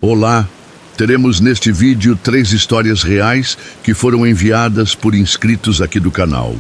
Olá, teremos neste vídeo 3 histórias reais que foram enviadas por inscritos aqui do canal.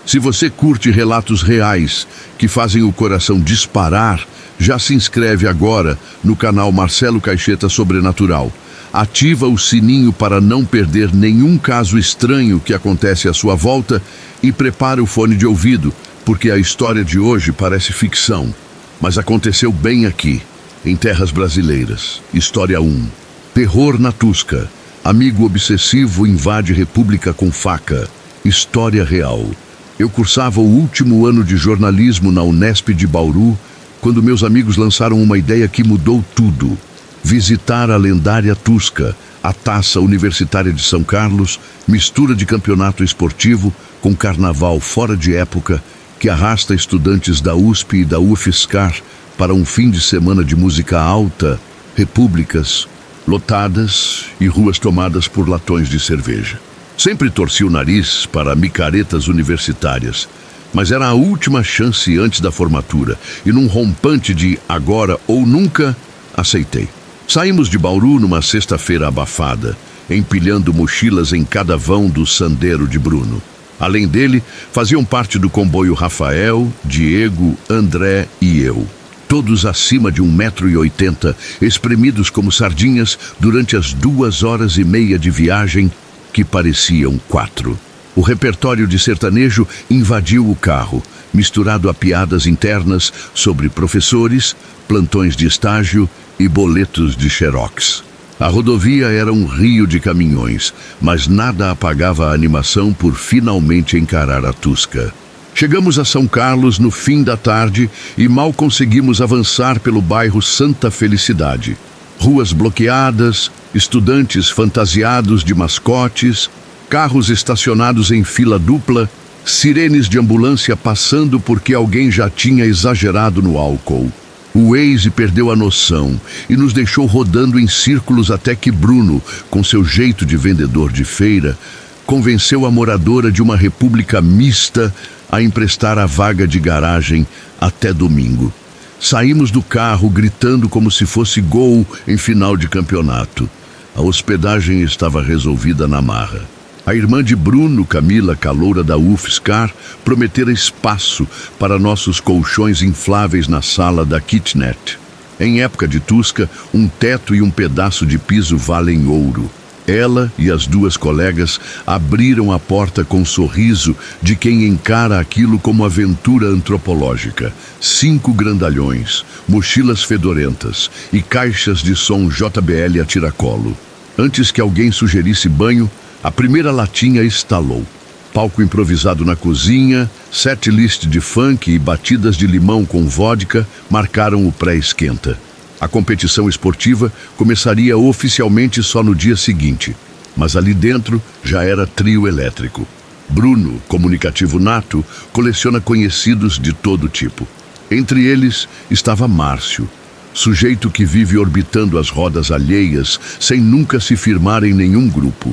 Se você curte relatos reais que fazem o coração disparar, já se inscreve agora no canal Marcelo Caixeta Sobrenatural. Ativa o sininho para não perder nenhum caso estranho que acontece à sua volta e prepara o fone de ouvido, porque a história de hoje parece ficção, mas aconteceu bem aqui, em terras brasileiras. História 1. Terror na Tusca. Amigo obsessivo invade república com faca. História real. Eu cursava o último ano de jornalismo na Unesp de Bauru, quando meus amigos lançaram uma ideia que mudou tudo. Visitar a lendária Tusca, a Taça Universitária de São Carlos, mistura de campeonato esportivo com carnaval fora de época, que arrasta estudantes da USP e da UFSCar para um fim de semana de música alta, repúblicas lotadas e ruas tomadas por latões de cerveja. Sempre torci o nariz para micaretas universitárias, mas era a última chance antes da formatura, e num rompante de agora ou nunca, aceitei. Saímos de Bauru numa sexta-feira abafada, empilhando mochilas em cada vão do Sandero de Bruno. Além dele, faziam parte do comboio Rafael, Diego, André e eu. Todos acima de 1,80 m, espremidos como sardinhas durante as 2 horas e meia de viagem, que pareciam 4. O repertório de sertanejo invadiu o carro, misturado a piadas internas sobre professores, plantões de estágio e boletos de xerox. A rodovia era um rio de caminhões, mas nada apagava a animação por finalmente encarar a Tusca. Chegamos a São Carlos no fim da tarde e mal conseguimos avançar pelo bairro Santa Felicidade. Ruas bloqueadas, estudantes fantasiados de mascotes, carros estacionados em fila dupla, sirenes de ambulância passando porque alguém já tinha exagerado no álcool. O Waze perdeu a noção e nos deixou rodando em círculos até que Bruno, com seu jeito de vendedor de feira, convenceu a moradora de uma república mista a emprestar a vaga de garagem até domingo. Saímos do carro gritando como se fosse gol em final de campeonato. A hospedagem estava resolvida na marra. A irmã de Bruno, Camila, caloura da UFSCar, prometera espaço para nossos colchões infláveis na sala da kitnet. Em época de Tusca, um teto e um pedaço de piso valem ouro. Ela e as 2 colegas abriram a porta com um sorriso de quem encara aquilo como aventura antropológica. 5 grandalhões, mochilas fedorentas e caixas de som JBL a tiracolo. Antes que alguém sugerisse banho, a primeira latinha estalou. Palco improvisado na cozinha, setlist de funk e batidas de limão com vodka marcaram o pré-esquenta. A competição esportiva começaria oficialmente só no dia seguinte, mas ali dentro já era trio elétrico. Bruno, comunicativo nato, coleciona conhecidos de todo tipo. Entre eles estava Márcio, sujeito que vive orbitando as rodas alheias sem nunca se firmar em nenhum grupo.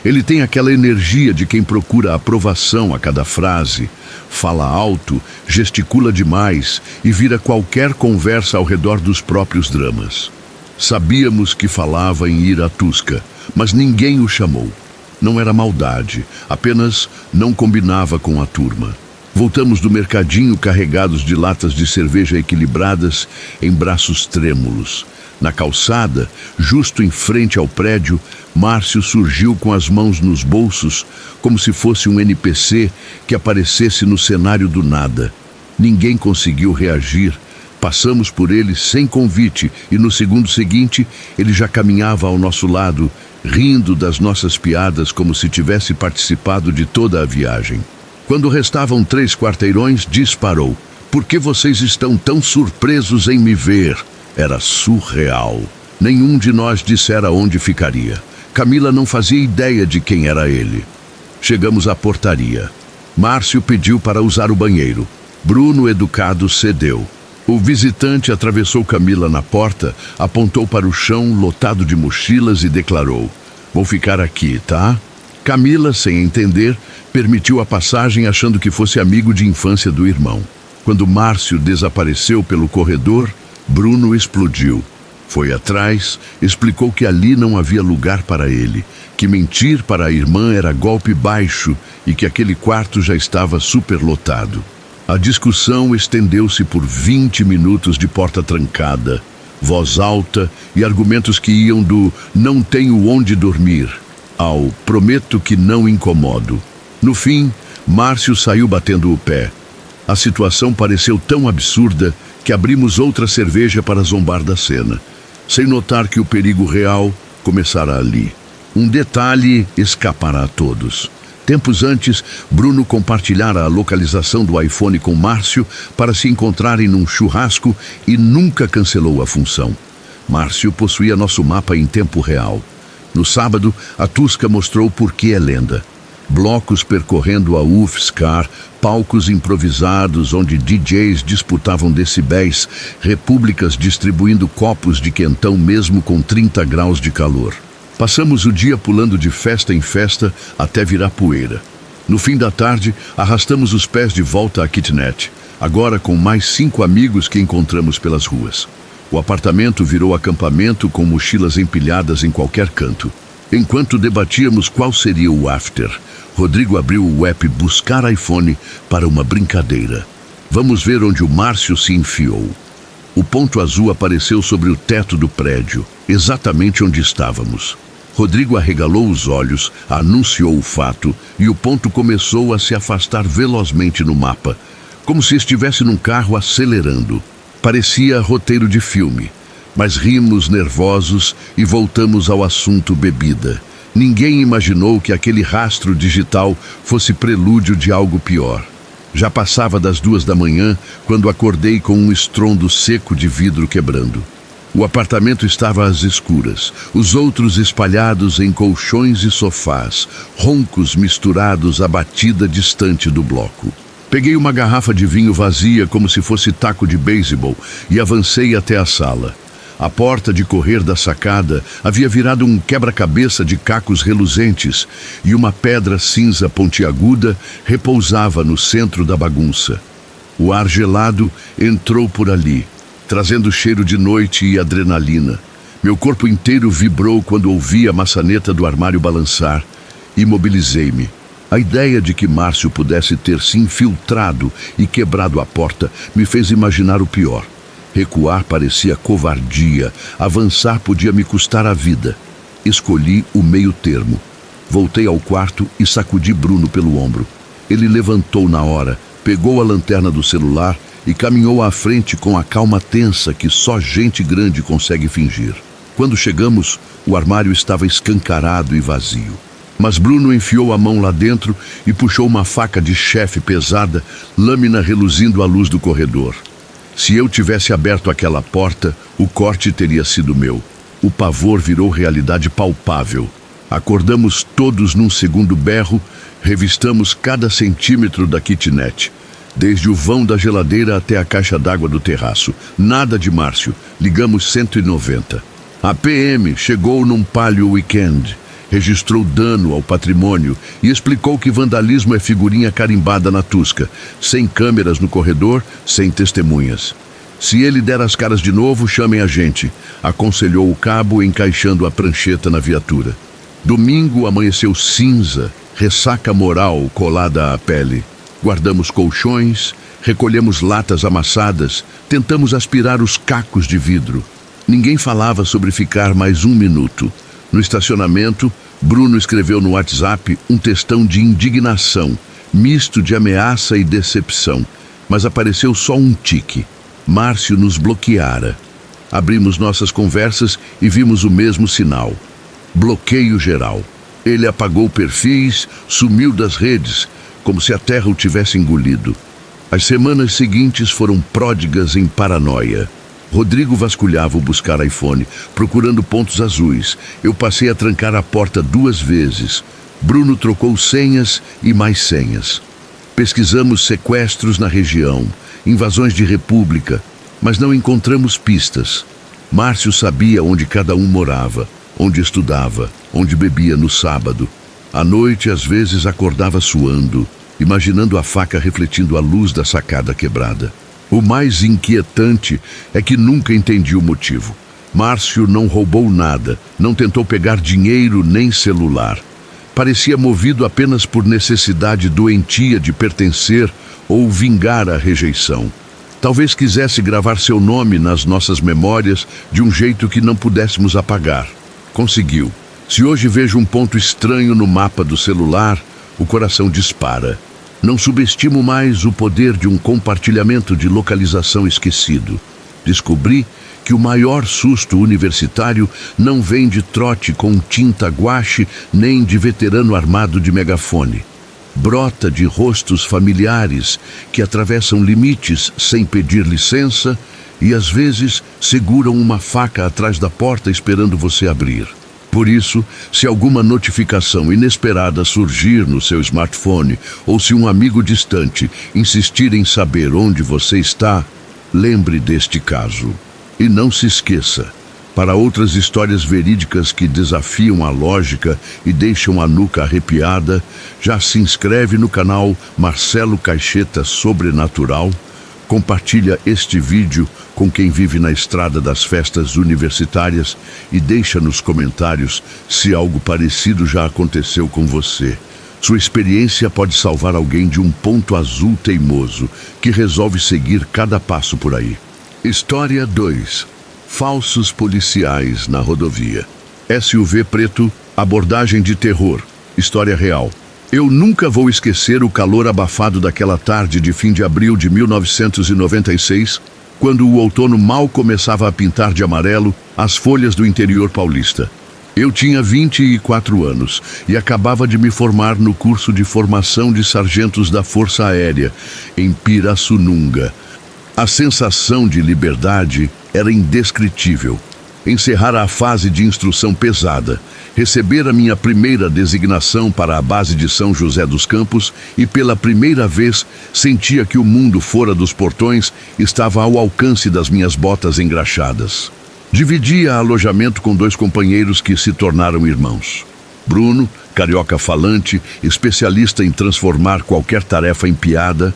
Ele tem aquela energia de quem procura aprovação a cada frase, fala alto, gesticula demais e vira qualquer conversa ao redor dos próprios dramas. Sabíamos que falava em ir à Tusca, mas ninguém o chamou. Não era maldade, apenas não combinava com a turma. Voltamos do mercadinho carregados de latas de cerveja equilibradas em braços trêmulos. Na calçada, justo em frente ao prédio, Márcio surgiu com as mãos nos bolsos, como se fosse um NPC que aparecesse no cenário do nada. Ninguém conseguiu reagir. Passamos por ele sem convite e no segundo seguinte, ele já caminhava ao nosso lado, rindo das nossas piadas como se tivesse participado de toda a viagem. Quando restavam 3 quarteirões, disparou. "Por que vocês estão tão surpresos em me ver?" Era surreal. Nenhum de nós dissera onde ficaria. Camila não fazia ideia de quem era ele. Chegamos à portaria. Márcio pediu para usar o banheiro. Bruno, educado, cedeu. O visitante atravessou Camila na porta, apontou para o chão lotado de mochilas e declarou: "Vou ficar aqui, tá?" Camila, sem entender, permitiu a passagem achando que fosse amigo de infância do irmão. Quando Márcio desapareceu pelo corredor, Bruno explodiu. Foi atrás, explicou que ali não havia lugar para ele, que mentir para a irmã era golpe baixo e que aquele quarto já estava superlotado. A discussão estendeu-se por 20 minutos de porta trancada, voz alta e argumentos que iam do "não tenho onde dormir" ao "prometo que não incomodo". No fim, Márcio saiu batendo o pé. A situação pareceu tão absurda que abrimos outra cerveja para zombar da cena, sem notar que o perigo real começara ali. Um detalhe escapará a todos. Tempos antes, Bruno compartilhara a localização do iPhone com Márcio para se encontrarem num churrasco e nunca cancelou a função. Márcio possuía nosso mapa em tempo real. No sábado, a Tusca mostrou por que é lenda. Blocos percorrendo a UFSCar, palcos improvisados onde DJs disputavam decibéis, repúblicas distribuindo copos de quentão mesmo com 30 graus de calor. Passamos o dia pulando de festa em festa até virar poeira. No fim da tarde, arrastamos os pés de volta à kitnet, agora com mais 5 amigos que encontramos pelas ruas. O apartamento virou acampamento com mochilas empilhadas em qualquer canto. Enquanto debatíamos qual seria o after, Rodrigo abriu o app Buscar iPhone para uma brincadeira. Vamos ver onde o Márcio se enfiou. O ponto azul apareceu sobre o teto do prédio, exatamente onde estávamos. Rodrigo arregalou os olhos, anunciou o fato e o ponto começou a se afastar velozmente no mapa, como se estivesse num carro acelerando. Parecia roteiro de filme, mas rimos nervosos e voltamos ao assunto bebida. Ninguém imaginou que aquele rastro digital fosse prelúdio de algo pior. Já passava das 2 da manhã quando acordei com um estrondo seco de vidro quebrando. O apartamento estava às escuras, os outros espalhados em colchões e sofás, roncos misturados à batida distante do bloco. Peguei uma garrafa de vinho vazia como se fosse taco de beisebol e avancei até a sala. A porta de correr da sacada havia virado um quebra-cabeça de cacos reluzentes e uma pedra cinza pontiaguda repousava no centro da bagunça. O ar gelado entrou por ali, trazendo cheiro de noite e adrenalina. Meu corpo inteiro vibrou quando ouvi a maçaneta do armário balançar. Imobilizei-me. A ideia de que Márcio pudesse ter se infiltrado e quebrado a porta me fez imaginar o pior. Recuar parecia covardia, avançar podia me custar a vida. Escolhi o meio termo. Voltei ao quarto e sacudi Bruno pelo ombro. Ele levantou na hora, pegou a lanterna do celular e caminhou à frente com a calma tensa que só gente grande consegue fingir. Quando chegamos, o armário estava escancarado e vazio. Mas Bruno enfiou a mão lá dentro e puxou uma faca de chefe pesada, lâmina reluzindo à luz do corredor. Se eu tivesse aberto aquela porta, o corte teria sido meu. O pavor virou realidade palpável. Acordamos todos num segundo berro, revistamos cada centímetro da kitnet, desde o vão da geladeira até a caixa d'água do terraço. Nada de Márcio. Ligamos 190. A PM chegou num Palio Weekend, registrou dano ao patrimônio e explicou que vandalismo é figurinha carimbada na Tusca, sem câmeras no corredor, sem testemunhas. Se ele der as caras de novo, chamem a gente, aconselhou o cabo encaixando a prancheta na viatura. Domingo amanheceu cinza, ressaca moral colada à pele. Guardamos colchões, recolhemos latas amassadas, tentamos aspirar os cacos de vidro. Ninguém falava sobre ficar mais 1 minuto. No estacionamento, Bruno escreveu no WhatsApp um textão de indignação, misto de ameaça e decepção, mas apareceu só um tique. Márcio nos bloqueara. Abrimos nossas conversas e vimos o mesmo sinal. Bloqueio geral. Ele apagou perfis, sumiu das redes, como se a terra o tivesse engolido. As semanas seguintes foram pródigas em paranoia. Rodrigo vasculhava o Buscar iPhone, procurando pontos azuis. Eu passei a trancar a porta 2 vezes. Bruno trocou senhas e mais senhas. Pesquisamos sequestros na região, invasões de república, mas não encontramos pistas. Márcio sabia onde cada um morava, onde estudava, onde bebia no sábado. À noite, às vezes, acordava suando, imaginando a faca refletindo a luz da sacada quebrada. O mais inquietante é que nunca entendi o motivo. Márcio não roubou nada, não tentou pegar dinheiro nem celular. Parecia movido apenas por necessidade doentia de pertencer ou vingar a rejeição. Talvez quisesse gravar seu nome nas nossas memórias de um jeito que não pudéssemos apagar. Conseguiu. Se hoje vejo um ponto estranho no mapa do celular, o coração dispara. Não subestimo mais o poder de um compartilhamento de localização esquecido. Descobri que o maior susto universitário não vem de trote com tinta guache nem de veterano armado de megafone. Brota de rostos familiares que atravessam limites sem pedir licença e às vezes seguram uma faca atrás da porta esperando você abrir. Por isso, se alguma notificação inesperada surgir no seu smartphone ou se um amigo distante insistir em saber onde você está, lembre deste caso. E não se esqueça, para outras histórias verídicas que desafiam a lógica e deixam a nuca arrepiada, já se inscreve no canal Marcelo Caixeta Sobrenatural, compartilha este vídeo com quem vive na estrada das festas universitárias e deixa nos comentários se algo parecido já aconteceu com você. Sua experiência pode salvar alguém de um ponto azul teimoso que resolve seguir cada passo por aí. História 2. Falsos policiais na rodovia. SUV preto, abordagem de terror. História real. Eu nunca vou esquecer o calor abafado daquela tarde de fim de abril de 1996, quando o outono mal começava a pintar de amarelo as folhas do interior paulista. Eu tinha 24 anos e acabava de me formar no curso de formação de sargentos da Força Aérea, em Pirassununga. A sensação de liberdade era indescritível. Encerrar a fase de instrução pesada, receber a minha primeira designação para a base de São José dos Campos e pela primeira vez sentia que o mundo fora dos portões estava ao alcance das minhas botas engraxadas. Dividia alojamento com 2 companheiros que se tornaram irmãos. Bruno, carioca falante, especialista em transformar qualquer tarefa em piada,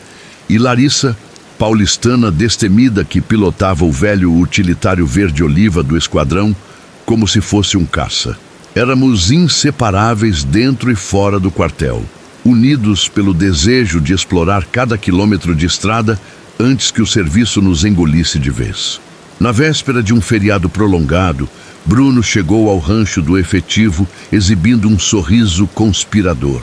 e Larissa, paulistana destemida que pilotava o velho utilitário verde-oliva do esquadrão como se fosse um caça. Éramos inseparáveis dentro e fora do quartel, unidos pelo desejo de explorar cada quilômetro de estrada antes que o serviço nos engolisse de vez. Na véspera de um feriado prolongado, Bruno chegou ao rancho do efetivo exibindo um sorriso conspirador.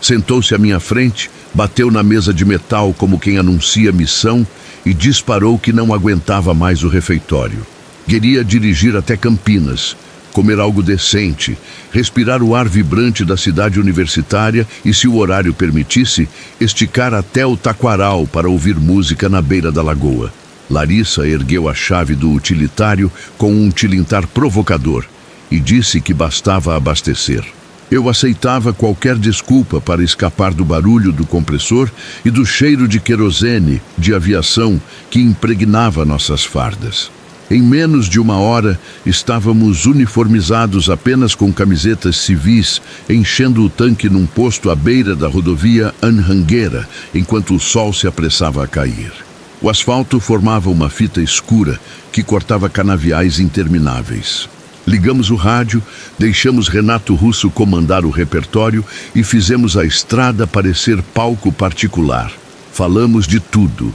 Sentou-se à minha frente, bateu na mesa de metal como quem anuncia missão e disparou que não aguentava mais o refeitório. Queria dirigir até Campinas, comer algo decente, respirar o ar vibrante da cidade universitária e, se o horário permitisse, esticar até o Taquaral para ouvir música na beira da lagoa. Larissa ergueu a chave do utilitário com um tilintar provocador e disse que bastava abastecer. Eu aceitava qualquer desculpa para escapar do barulho do compressor e do cheiro de querosene de aviação que impregnava nossas fardas. Em menos de 1 hora, estávamos uniformizados apenas com camisetas civis, enchendo o tanque num posto à beira da rodovia Anhanguera, enquanto o sol se apressava a cair. O asfalto formava uma fita escura que cortava canaviais intermináveis. Ligamos o rádio, deixamos Renato Russo comandar o repertório e fizemos a estrada parecer palco particular. Falamos de tudo,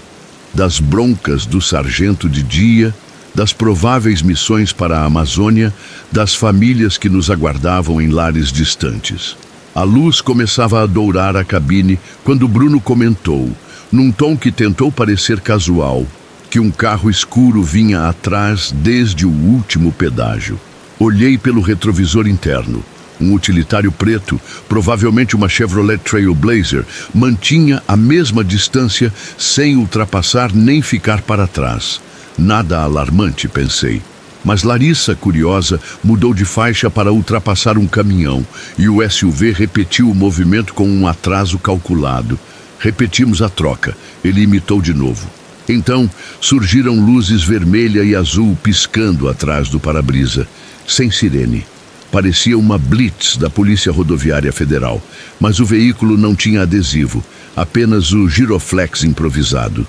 das broncas do sargento de dia, das prováveis missões para a Amazônia, das famílias que nos aguardavam em lares distantes. A luz começava a dourar a cabine quando Bruno comentou, num tom que tentou parecer casual, que um carro escuro vinha atrás desde o último pedágio. Olhei pelo retrovisor interno. Um utilitário preto, provavelmente uma Chevrolet Trailblazer, mantinha a mesma distância sem ultrapassar nem ficar para trás. Nada alarmante, pensei. Mas Larissa, curiosa, mudou de faixa para ultrapassar um caminhão e o SUV repetiu o movimento com um atraso calculado. Repetimos a troca. Ele imitou de novo. Então, surgiram luzes vermelha e azul piscando atrás do para-brisa. Sem sirene. Parecia uma blitz da Polícia Rodoviária Federal, mas o veículo não tinha adesivo, apenas o giroflex improvisado.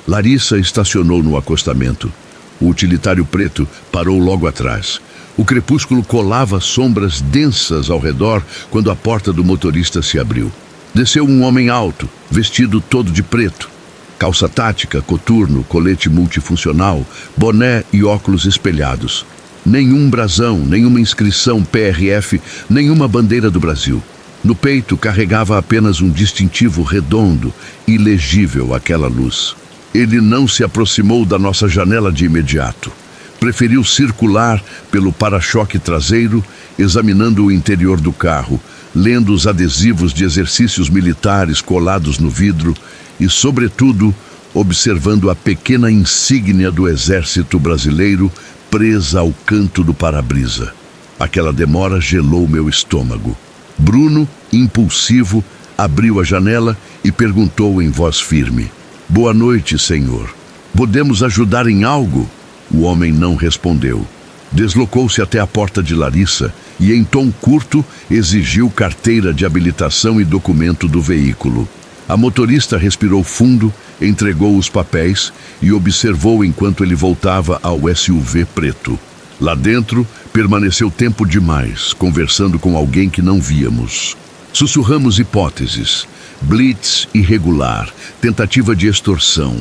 Larissa estacionou no acostamento. O utilitário preto parou logo atrás. O crepúsculo colava sombras densas ao redor quando a porta do motorista se abriu. Desceu um homem alto, vestido todo de preto. Calça tática, coturno, colete multifuncional, boné e óculos espelhados. Nenhum brasão, nenhuma inscrição PRF, nenhuma bandeira do Brasil. No peito carregava apenas um distintivo redondo, ilegível àquela luz. Ele não se aproximou da nossa janela de imediato. Preferiu circular pelo para-choque traseiro, examinando o interior do carro, lendo os adesivos de exercícios militares colados no vidro e, sobretudo, observando a pequena insígnia do Exército Brasileiro presa ao canto do para-brisa. Aquela demora gelou meu estômago. Bruno, impulsivo, abriu a janela e perguntou em voz firme: "Boa noite, senhor. Podemos ajudar em algo?" O homem não respondeu. Deslocou-se até a porta de Larissa e, em tom curto, exigiu carteira de habilitação e documento do veículo. A motorista respirou fundo, entregou os papéis e observou enquanto ele voltava ao SUV preto. Lá dentro, permaneceu tempo demais, conversando com alguém que não víamos. Sussurramos hipóteses: blitz irregular, tentativa de extorsão,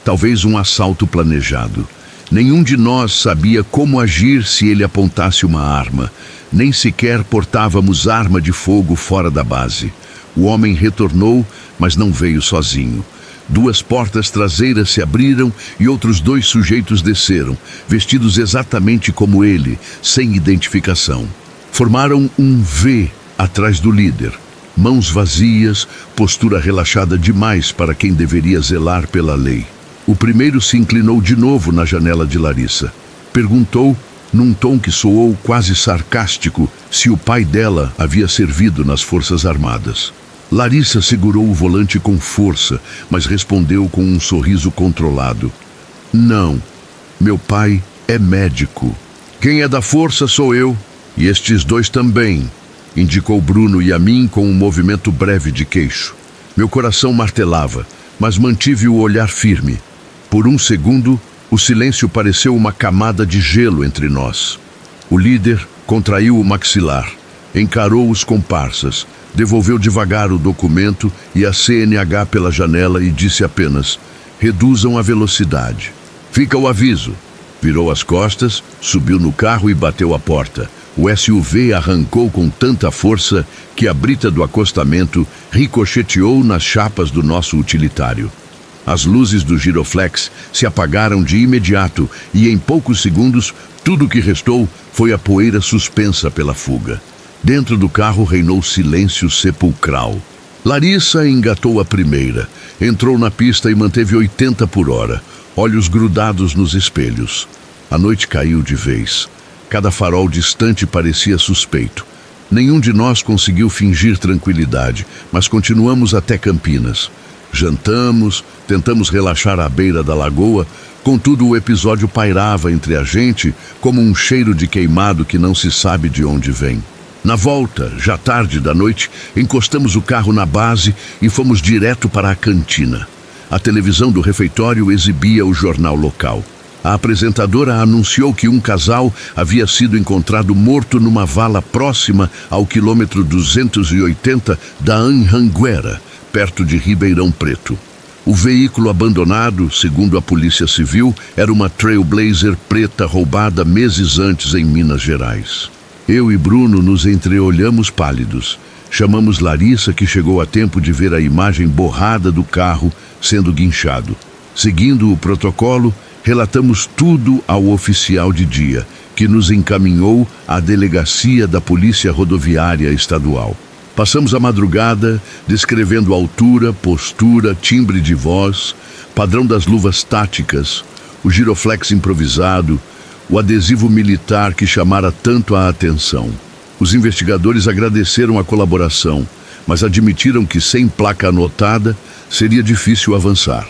talvez um assalto planejado. Nenhum de nós sabia como agir se ele apontasse uma arma. Nem sequer portávamos arma de fogo fora da base. O homem retornou, mas não veio sozinho. 2 portas traseiras se abriram e outros 2 sujeitos desceram, vestidos exatamente como ele, sem identificação. Formaram um V atrás do líder. Mãos vazias, postura relaxada demais para quem deveria zelar pela lei. O primeiro se inclinou de novo na janela de Larissa. Perguntou, num tom que soou quase sarcástico, se o pai dela havia servido nas Forças Armadas. Larissa segurou o volante com força, mas respondeu com um sorriso controlado: "Não, meu pai é médico. Quem é da força sou eu, e estes 2 também", indicou Bruno e a mim com um movimento breve de queixo. Meu coração martelava, mas mantive o olhar firme. Por um segundo, o silêncio pareceu uma camada de gelo entre nós. O líder contraiu o maxilar, encarou os comparsas, devolveu devagar o documento e a CNH pela janela e disse apenas: "Reduzam a velocidade. Fica o aviso." Virou as costas, subiu no carro e bateu a porta. O SUV arrancou com tanta força que a brita do acostamento ricocheteou nas chapas do nosso utilitário. As luzes do giroflex se apagaram de imediato e, em poucos segundos, tudo o que restou foi a poeira suspensa pela fuga. Dentro do carro reinou silêncio sepulcral. Larissa engatou a primeira, entrou na pista e manteve 80 por hora, olhos grudados nos espelhos. A noite caiu de vez. Cada farol distante parecia suspeito. Nenhum de nós conseguiu fingir tranquilidade, mas continuamos até Campinas. Jantamos, tentamos relaxar à beira da lagoa, contudo o episódio pairava entre a gente como um cheiro de queimado que não se sabe de onde vem. Na volta, já tarde da noite, encostamos o carro na base e fomos direto para a cantina. A televisão do refeitório exibia o jornal local. A apresentadora anunciou que um casal havia sido encontrado morto numa vala próxima ao quilômetro 280 da Anhanguera, perto de Ribeirão Preto. O veículo abandonado, segundo a Polícia Civil, era uma Trailblazer preta roubada meses antes em Minas Gerais. Eu e Bruno nos entreolhamos pálidos. Chamamos Larissa, que chegou a tempo de ver a imagem borrada do carro sendo guinchado. Seguindo o protocolo, relatamos tudo ao oficial de dia, que nos encaminhou à delegacia da Polícia Rodoviária Estadual. Passamos a madrugada descrevendo altura, postura, timbre de voz, padrão das luvas táticas, o giroflex improvisado, o adesivo militar que chamara tanto a atenção. Os investigadores agradeceram a colaboração, mas admitiram que sem placa anotada seria difícil avançar.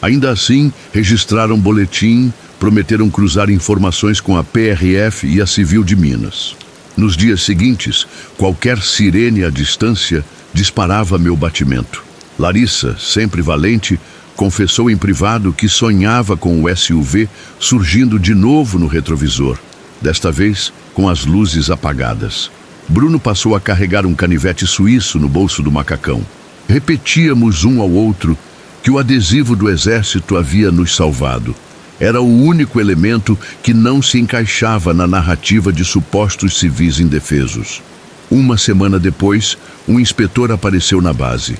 Ainda assim, registraram boletim, prometeram cruzar informações com a PRF e a Civil de Minas. Nos dias seguintes, qualquer sirene à distância disparava meu batimento. Larissa, sempre valente, confessou em privado que sonhava com o SUV surgindo de novo no retrovisor, desta vez com as luzes apagadas. Bruno passou a carregar um canivete suíço no bolso do macacão. Repetíamos um ao outro que o adesivo do exército havia nos salvado. Era o único elemento que não se encaixava na narrativa de supostos civis indefesos. Uma semana depois, um inspetor apareceu na base.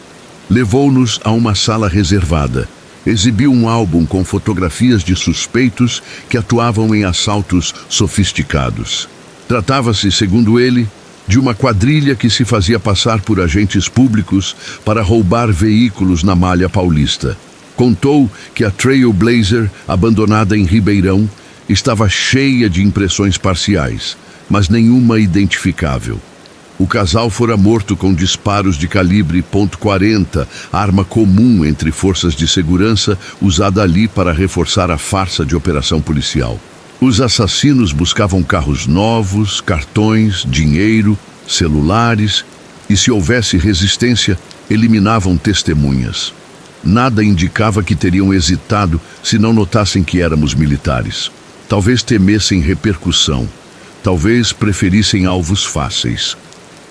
Levou-nos a uma sala reservada. Exibiu um álbum com fotografias de suspeitos que atuavam em assaltos sofisticados. Tratava-se, segundo ele, de uma quadrilha que se fazia passar por agentes públicos para roubar veículos na Malha Paulista. Contou que a Trailblazer, abandonada em Ribeirão, estava cheia de impressões parciais, mas nenhuma identificável. O casal fora morto com disparos de calibre .40, arma comum entre forças de segurança usada ali para reforçar a farsa de operação policial. Os assassinos buscavam carros novos, cartões, dinheiro, celulares e, se houvesse resistência, eliminavam testemunhas. Nada indicava que teriam hesitado se não notassem que éramos militares. Talvez temessem repercussão. Talvez preferissem alvos fáceis.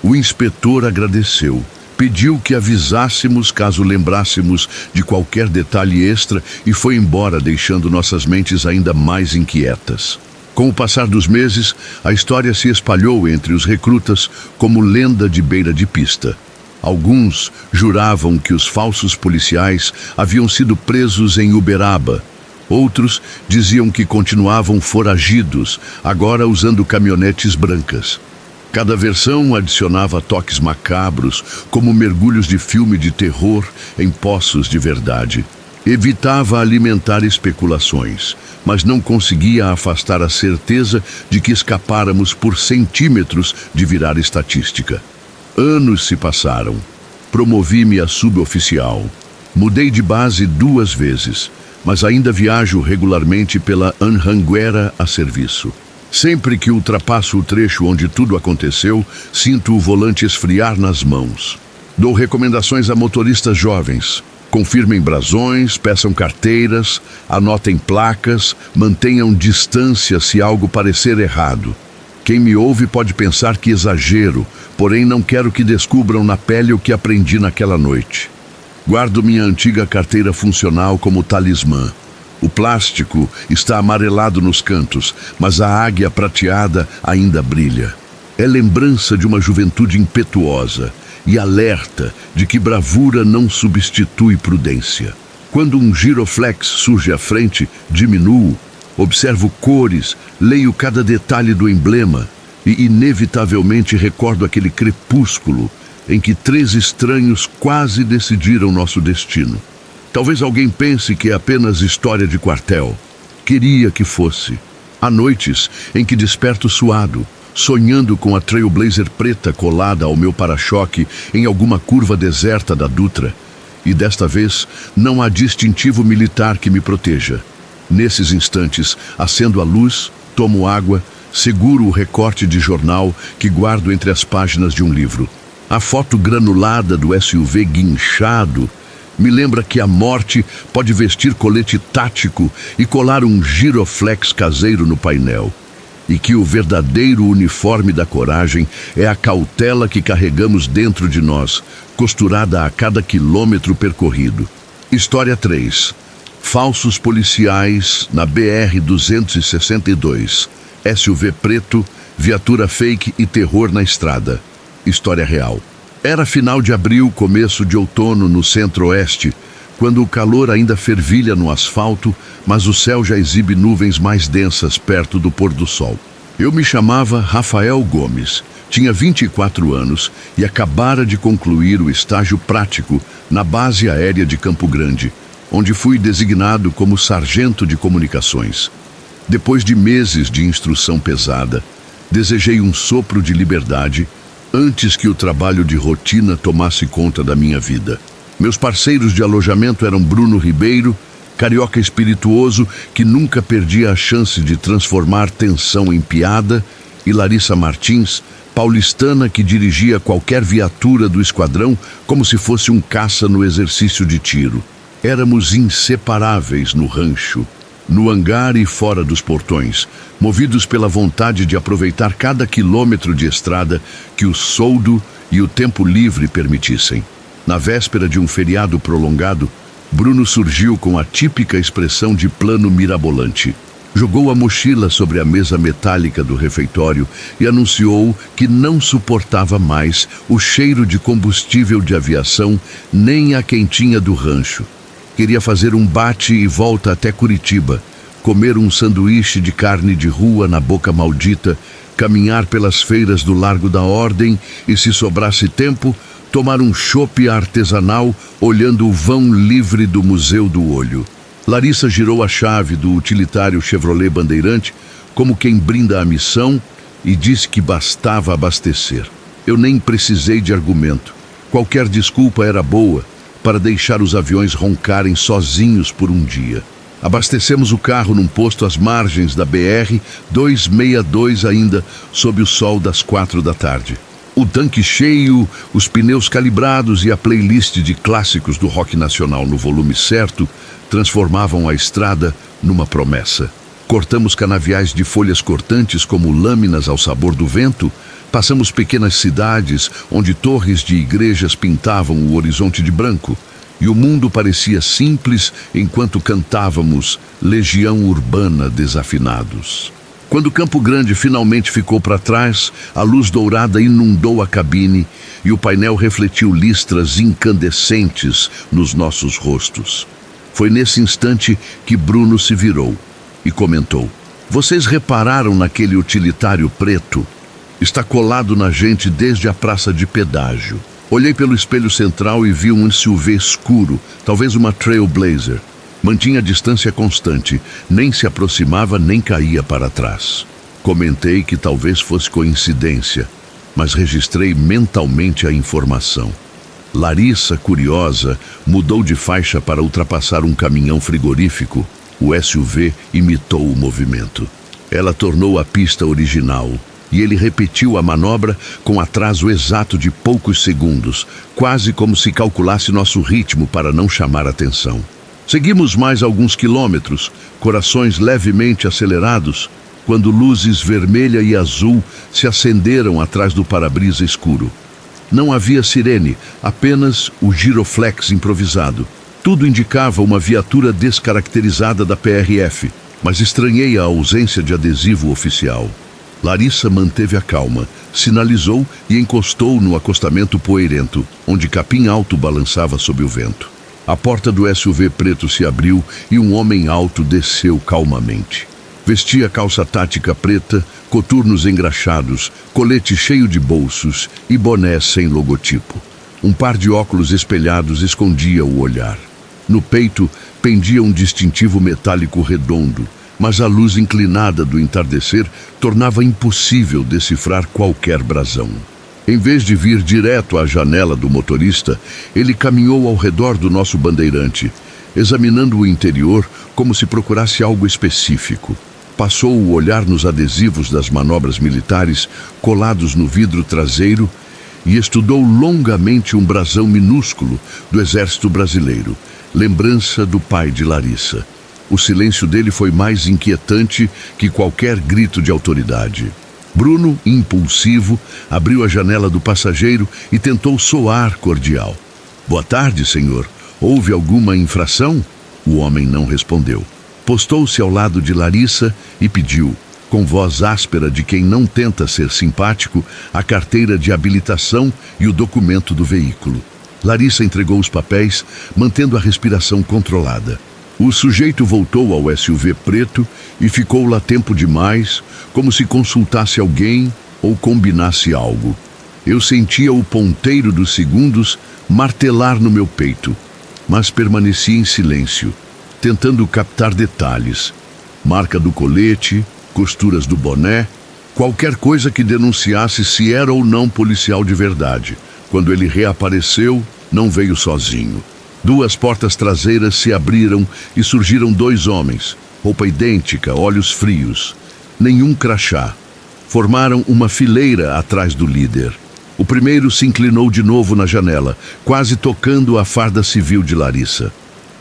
O inspetor agradeceu. Pediu que avisássemos caso lembrássemos de qualquer detalhe extra e foi embora, deixando nossas mentes ainda mais inquietas. Com o passar dos meses, a história se espalhou entre os recrutas como lenda de beira de pista. Alguns juravam que os falsos policiais haviam sido presos em Uberaba. Outros diziam que continuavam foragidos, agora usando caminhonetes brancas. Cada versão adicionava toques macabros, como mergulhos de filme de terror em poços de verdade. Evitava alimentar especulações, mas não conseguia afastar a certeza de que escapáramos por centímetros de virar estatística. Anos se passaram. Promovi-me a suboficial. Mudei de base 2 vezes, mas ainda viajo regularmente pela Anhanguera a serviço. Sempre que ultrapasso o trecho onde tudo aconteceu, sinto o volante esfriar nas mãos. Dou recomendações a motoristas jovens. Confirmem brasões, peçam carteiras, anotem placas, mantenham distância se algo parecer errado. Quem me ouve pode pensar que exagero, porém não quero que descubram na pele o que aprendi naquela noite. Guardo minha antiga carteira funcional como talismã. O plástico está amarelado nos cantos, mas a águia prateada ainda brilha. É lembrança de uma juventude impetuosa e alerta de que bravura não substitui prudência. Quando um giroflex surge à frente, diminuo, observo cores, leio cada detalhe do emblema e inevitavelmente recordo aquele crepúsculo em que 3 estranhos quase decidiram nosso destino. Talvez alguém pense que é apenas história de quartel. Queria que fosse. Há noites em que desperto suado, sonhando com a Trailblazer preta colada ao meu para-choque em alguma curva deserta da Dutra. E desta vez, não há distintivo militar que me proteja. Nesses instantes, acendo a luz, tomo água, seguro o recorte de jornal que guardo entre as páginas de um livro. A foto granulada do SUV guinchado me lembra que a morte pode vestir colete tático e colar um giroflex caseiro no painel. E que o verdadeiro uniforme da coragem é a cautela que carregamos dentro de nós, costurada a cada quilômetro percorrido. História 3. Falsos policiais na BR-262. SUV preto, viatura fake e terror na estrada. História real. Era final de abril, começo de outono no centro-oeste, quando o calor ainda fervilha no asfalto, mas o céu já exibe nuvens mais densas perto do pôr do sol. Eu me chamava Rafael Gomes, tinha 24 anos e acabara de concluir o estágio prático na base aérea de Campo Grande, onde fui designado como sargento de comunicações. Depois de meses de instrução pesada, desejei um sopro de liberdade antes que o trabalho de rotina tomasse conta da minha vida. Meus parceiros de alojamento eram Bruno Ribeiro, carioca espirituoso que nunca perdia a chance de transformar tensão em piada, e Larissa Martins, paulistana que dirigia qualquer viatura do esquadrão como se fosse um caça no exercício de tiro. Éramos inseparáveis no rancho, no hangar e fora dos portões, movidos pela vontade de aproveitar cada quilômetro de estrada que o soldo e o tempo livre permitissem. Na véspera de um feriado prolongado, Bruno surgiu com a típica expressão de plano mirabolante. Jogou a mochila sobre a mesa metálica do refeitório e anunciou que não suportava mais o cheiro de combustível de aviação nem a quentinha do rancho. Queria fazer um bate e volta até Curitiba, comer um sanduíche de carne de rua na Boca Maldita, caminhar pelas feiras do Largo da Ordem e, se sobrasse tempo, tomar um chopp artesanal olhando o vão livre do Museu do Olho. Larissa girou a chave do utilitário Chevrolet Bandeirante como quem brinda a missão e disse que bastava abastecer. Eu nem precisei de argumento. Qualquer desculpa era boa para deixar os aviões roncarem sozinhos por um dia. Abastecemos o carro num posto às margens da BR-262 ainda sob o sol das 4 da tarde. O tanque cheio, os pneus calibrados e a playlist de clássicos do rock nacional no volume certo transformavam a estrada numa promessa. Cortamos canaviais de folhas cortantes como lâminas ao sabor do vento, passamos pequenas cidades onde torres de igrejas pintavam o horizonte de branco, e o mundo parecia simples enquanto cantávamos Legião Urbana desafinados. Quando Campo Grande finalmente ficou para trás, a luz dourada inundou a cabine e o painel refletiu listras incandescentes nos nossos rostos. Foi nesse instante que Bruno se virou e comentou: "Vocês repararam naquele utilitário preto? Está colado na gente desde a praça de pedágio." Olhei pelo espelho central e vi um SUV escuro, talvez uma Trailblazer. Mantinha a distância constante, nem se aproximava nem caía para trás. Comentei que talvez fosse coincidência, mas registrei mentalmente a informação. Larissa, curiosa, mudou de faixa para ultrapassar um caminhão frigorífico. O SUV imitou o movimento. Ela tornou a pista original e ele repetiu a manobra com atraso exato de poucos segundos, quase como se calculasse nosso ritmo para não chamar atenção. Seguimos mais alguns quilômetros, corações levemente acelerados, quando luzes vermelha e azul se acenderam atrás do para-brisa escuro. Não havia sirene, apenas o giroflex improvisado. Tudo indicava uma viatura descaracterizada da PRF, mas estranhei a ausência de adesivo oficial. Larissa manteve a calma, sinalizou e encostou no acostamento poeirento, onde capim alto balançava sob o vento. A porta do SUV preto se abriu e um homem alto desceu calmamente. Vestia calça tática preta, coturnos engraxados, colete cheio de bolsos e boné sem logotipo. Um par de óculos espelhados escondia o olhar. No peito pendia um distintivo metálico redondo, mas a luz inclinada do entardecer tornava impossível decifrar qualquer brasão. Em vez de vir direto à janela do motorista, ele caminhou ao redor do nosso bandeirante, examinando o interior como se procurasse algo específico. Passou o olhar nos adesivos das manobras militares colados no vidro traseiro e estudou longamente um brasão minúsculo do Exército Brasileiro, lembrança do pai de Larissa. O silêncio dele foi mais inquietante que qualquer grito de autoridade. Bruno, impulsivo, abriu a janela do passageiro e tentou soar cordial. "Boa tarde, senhor. Houve alguma infração?" O homem não respondeu. Postou-se ao lado de Larissa e pediu, com voz áspera de quem não tenta ser simpático, a carteira de habilitação e o documento do veículo. Larissa entregou os papéis, mantendo a respiração controlada. O sujeito voltou ao SUV preto e ficou lá tempo demais, como se consultasse alguém ou combinasse algo. Eu sentia o ponteiro dos segundos martelar no meu peito, mas permaneci em silêncio, tentando captar detalhes. Marca do colete, costuras do boné, qualquer coisa que denunciasse se era ou não policial de verdade. Quando ele reapareceu, não veio sozinho. 2 portas traseiras se abriram e surgiram 2 homens, roupa idêntica, olhos frios, nenhum crachá. Formaram uma fileira atrás do líder. O primeiro se inclinou de novo na janela, quase tocando a farda civil de Larissa.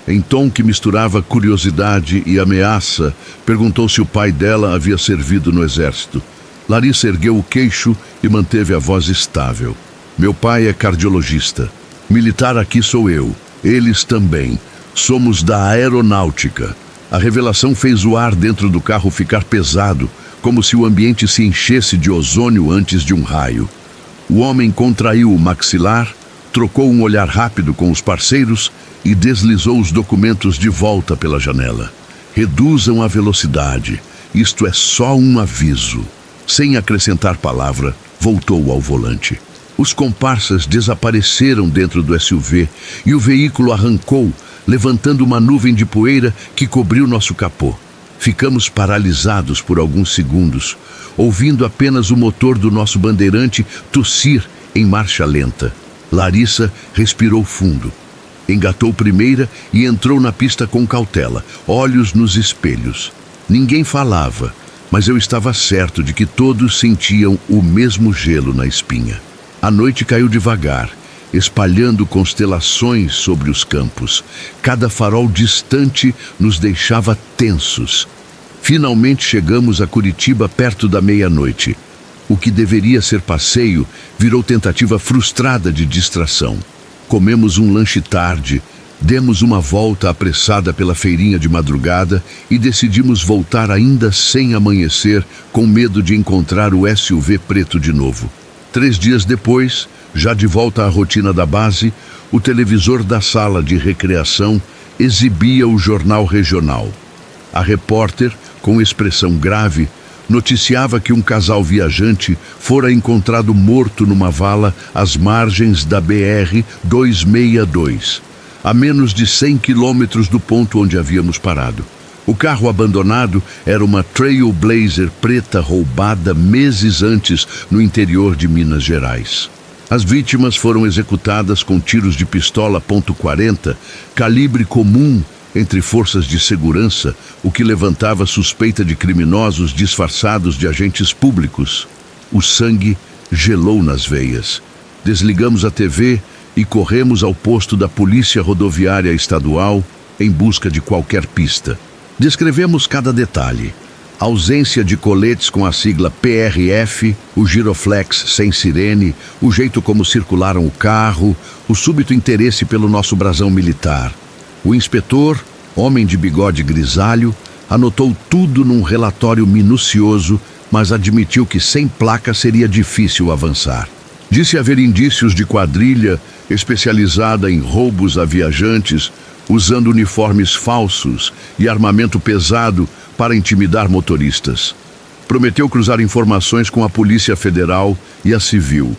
Em tom que misturava curiosidade e ameaça, perguntou se o pai dela havia servido no exército. Larissa ergueu o queixo e manteve a voz estável. Meu pai é cardiologista. Militar aqui sou eu. Eles também. Somos da aeronáutica. A revelação fez o ar dentro do carro ficar pesado, como se o ambiente se enchesse de ozônio antes de um raio. O homem contraiu o maxilar, trocou um olhar rápido com os parceiros e deslizou os documentos de volta pela janela. Reduzam a velocidade. Isto é só um aviso. Sem acrescentar palavra, voltou ao volante. Os comparsas desapareceram dentro do SUV e o veículo arrancou, levantando uma nuvem de poeira que cobriu nosso capô. Ficamos paralisados por alguns segundos, ouvindo apenas o motor do nosso bandeirante tossir em marcha lenta. Larissa respirou fundo. Engatou primeira e entrou na pista com cautela, olhos nos espelhos. Ninguém falava, mas eu estava certo de que todos sentiam o mesmo gelo na espinha. A noite caiu devagar, espalhando constelações sobre os campos. Cada farol distante nos deixava tensos. Finalmente chegamos a Curitiba perto da meia-noite. O que deveria ser passeio virou tentativa frustrada de distração. Comemos um lanche tarde, demos uma volta apressada pela feirinha de madrugada e decidimos voltar ainda sem amanhecer, com medo de encontrar o SUV preto de novo. 3 dias depois, já de volta à rotina da base, o televisor da sala de recreação exibia o jornal regional. A repórter, com expressão grave, noticiava que um casal viajante fora encontrado morto numa vala às margens da BR-262, a menos de 100 quilômetros do ponto onde havíamos parado. O carro abandonado era uma Trailblazer preta roubada meses antes no interior de Minas Gerais. As vítimas foram executadas com tiros de pistola .40, calibre comum entre forças de segurança, o que levantava suspeita de criminosos disfarçados de agentes públicos. O sangue gelou nas veias. Desligamos a TV e corremos ao posto da Polícia Rodoviária Estadual em busca de qualquer pista. Descrevemos cada detalhe. A ausência de coletes com a sigla PRF, o giroflex sem sirene, o jeito como circularam o carro, o súbito interesse pelo nosso brasão militar. O inspetor, homem de bigode grisalho, anotou tudo num relatório minucioso, mas admitiu que sem placa seria difícil avançar. Disse haver indícios de quadrilha especializada em roubos a viajantes, usando uniformes falsos e armamento pesado para intimidar motoristas. Prometeu cruzar informações com a Polícia Federal e a Civil.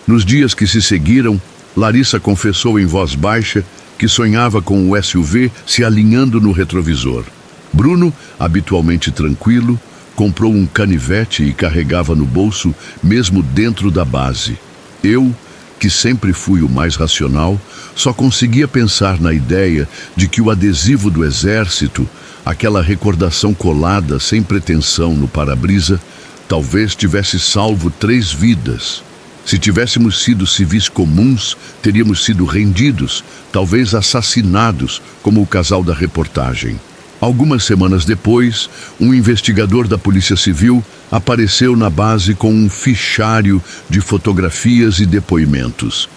Nos dias que se seguiram, Larissa confessou em voz baixa que sonhava com o SUV se alinhando no retrovisor. Bruno, habitualmente tranquilo, comprou um canivete e carregava no bolso, mesmo dentro da base. Eu, que sempre fui o mais racional, só conseguia pensar na ideia de que o adesivo do exército, aquela recordação colada sem pretensão no para-brisa, talvez tivesse salvo 3 vidas. Se tivéssemos sido civis comuns, teríamos sido rendidos, talvez assassinados, como o casal da reportagem. Algumas semanas depois, um investigador da Polícia Civil apareceu na base com um fichário de fotografias e depoimentos.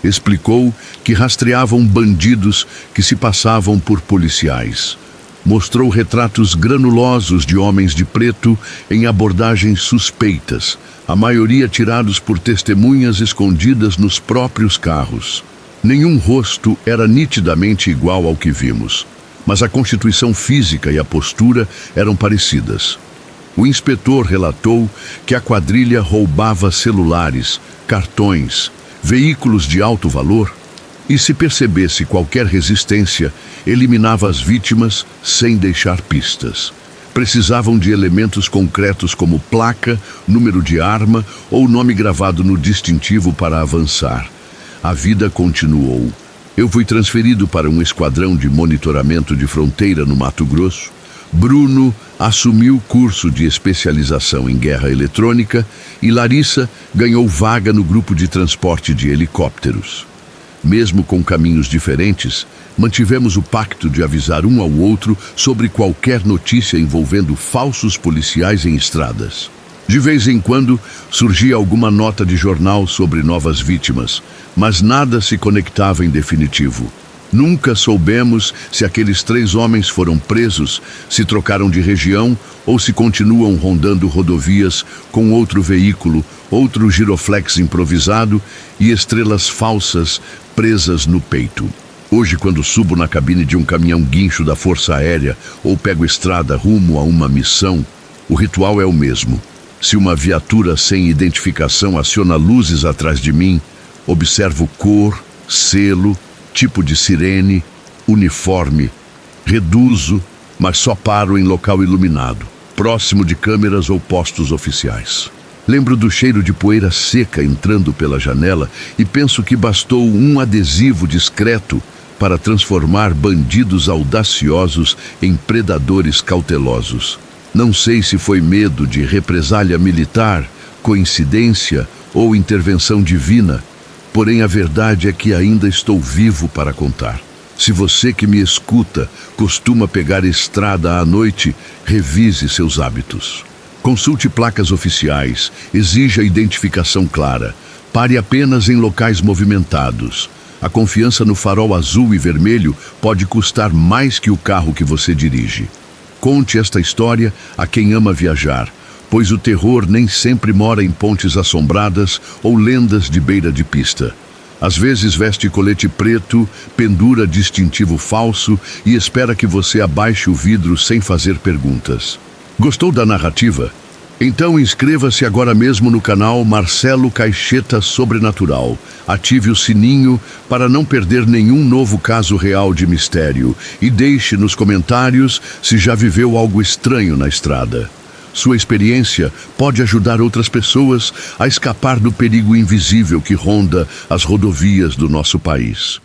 Explicou que rastreavam bandidos que se passavam por policiais. Mostrou retratos granulosos de homens de preto em abordagens suspeitas, a maioria tirados por testemunhas escondidas nos próprios carros. Nenhum rosto era nitidamente igual ao que vimos, mas a constituição física e a postura eram parecidas. O inspetor relatou que a quadrilha roubava celulares, cartões, veículos de alto valor e, se percebesse qualquer resistência, eliminava as vítimas sem deixar pistas. Precisavam de elementos concretos como placa, número de arma ou nome gravado no distintivo para avançar. A vida continuou. Eu fui transferido para um esquadrão de monitoramento de fronteira no Mato Grosso. Bruno assumiu curso de especialização em guerra eletrônica e Larissa ganhou vaga no grupo de transporte de helicópteros. Mesmo com caminhos diferentes, mantivemos o pacto de avisar um ao outro sobre qualquer notícia envolvendo falsos policiais em estradas. De vez em quando, surgia alguma nota de jornal sobre novas vítimas, mas nada se conectava em definitivo. Nunca soubemos se aqueles 3 homens foram presos, se trocaram de região ou se continuam rondando rodovias com outro veículo, outro giroflex improvisado e estrelas falsas presas no peito. Hoje, quando subo na cabine de um caminhão guincho da Força Aérea ou pego estrada rumo a uma missão, o ritual é o mesmo. Se uma viatura sem identificação aciona luzes atrás de mim, observo cor, selo, tipo de sirene, uniforme. Reduzo, mas só paro em local iluminado, próximo de câmeras ou postos oficiais. Lembro do cheiro de poeira seca entrando pela janela e penso que bastou um adesivo discreto para transformar bandidos audaciosos em predadores cautelosos. Não sei se foi medo de represália militar, coincidência ou intervenção divina, porém a verdade é que ainda estou vivo para contar. Se você que me escuta costuma pegar estrada à noite, revise seus hábitos. Consulte placas oficiais, exija identificação clara, pare apenas em locais movimentados. A confiança no farol azul e vermelho pode custar mais que o carro que você dirige. Conte esta história a quem ama viajar, pois o terror nem sempre mora em pontes assombradas ou lendas de beira de pista. Às vezes veste colete preto, pendura distintivo falso e espera que você abaixe o vidro sem fazer perguntas. Gostou da narrativa? Então inscreva-se agora mesmo no canal Marcelo Caixeta Sobrenatural. Ative o sininho para não perder nenhum novo caso real de mistério e deixe nos comentários se já viveu algo estranho na estrada. Sua experiência pode ajudar outras pessoas a escapar do perigo invisível que ronda as rodovias do nosso país.